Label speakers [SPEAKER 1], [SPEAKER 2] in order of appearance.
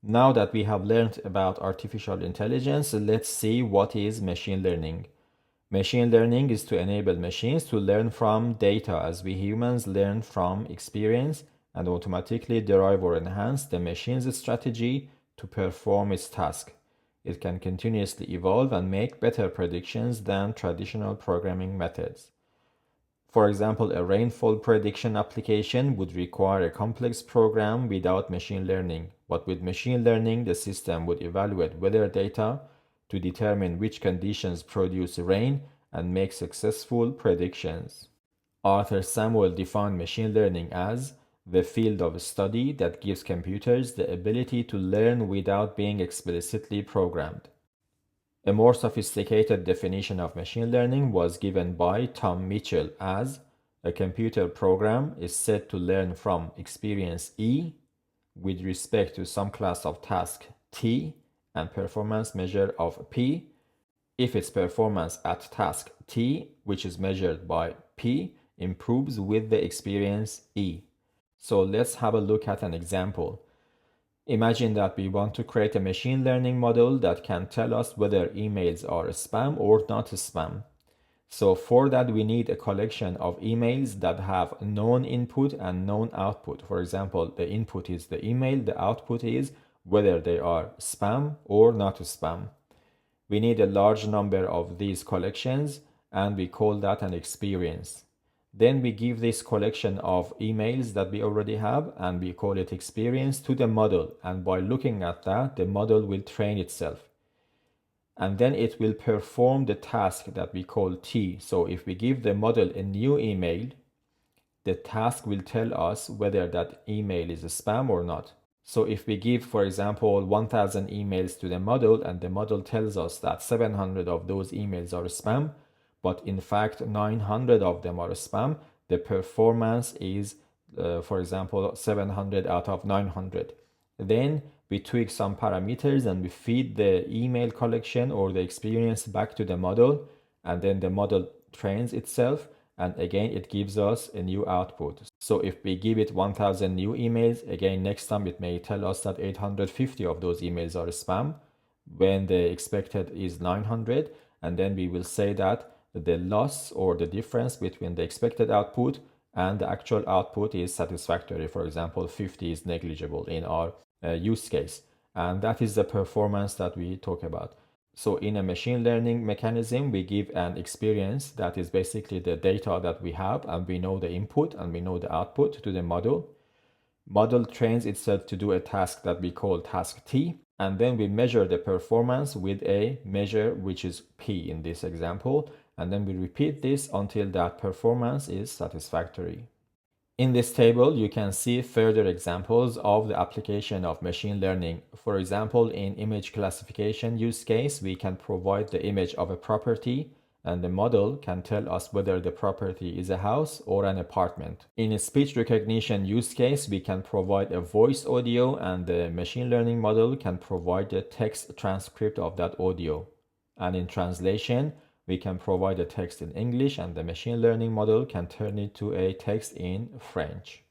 [SPEAKER 1] Now that we have learned about artificial intelligence, let's see what is machine learning. Machine learning is to enable machines to learn from data as we humans learn from experience and automatically derive or enhance the machine's strategy to perform its task. It can continuously evolve and make better predictions than traditional programming methods. For example, a rainfall prediction application would require a complex program without machine learning, but with machine learning, the system would evaluate weather data to determine which conditions produce rain and make successful predictions. Arthur Samuel defined machine learning as the field of study that gives computers the ability to learn without being explicitly programmed. A more sophisticated definition of machine learning was given by Tom Mitchell as a computer program is said to learn from experience E with respect to some class of task T and performance measure of P if its performance at task T, which is measured by P, improves with the experience E. So let's have a look at an example. Imagine that we want to create a machine learning model that can tell us whether emails are spam or not spam. So for that, we need a collection of emails that have known input and known output. For example, the input is the email, the output is whether they are spam or not spam. We need a large number of these collections and we call that an experience. Then we give this collection of emails that we already have and we call it experience to the model. And by looking at that, the model will train itself. And then it will perform the task that we call T. So if we give the model a new email, the task will tell us whether that email is a spam or not. So if we give, for example, 1000 emails to the model and the model tells us that 700 of those emails are spam, but in fact 900 of them are spam, the performance is, for example, 700 out of 900. Then we tweak some parameters and we feed the email collection or the experience back to the model, and then the model trains itself, and again it gives us a new output. So if we give it 1000 new emails, again next time it may tell us that 850 of those emails are spam when the expected is 900, and then we will say that the loss or the difference between the expected output and the actual output is satisfactory. For example, 50 is negligible in our use case, and that is the performance that we talk about. So in a machine learning mechanism, we give an experience that is basically the data that we have, and we know the input and we know the output to the model. Model trains itself to do a task that we call task T, and then we measure the performance with a measure which is P in this example, and then we repeat this until that performance is satisfactory. In this table, you can see further examples of the application of machine learning. For example, in image classification use case, we can provide the image of a property and the model can tell us whether the property is a house or an apartment. In a speech recognition use case, we can provide a voice audio and the machine learning model can provide the text transcript of that audio. And in translation, we can provide a text in English and the machine learning model can turn it to a text in French.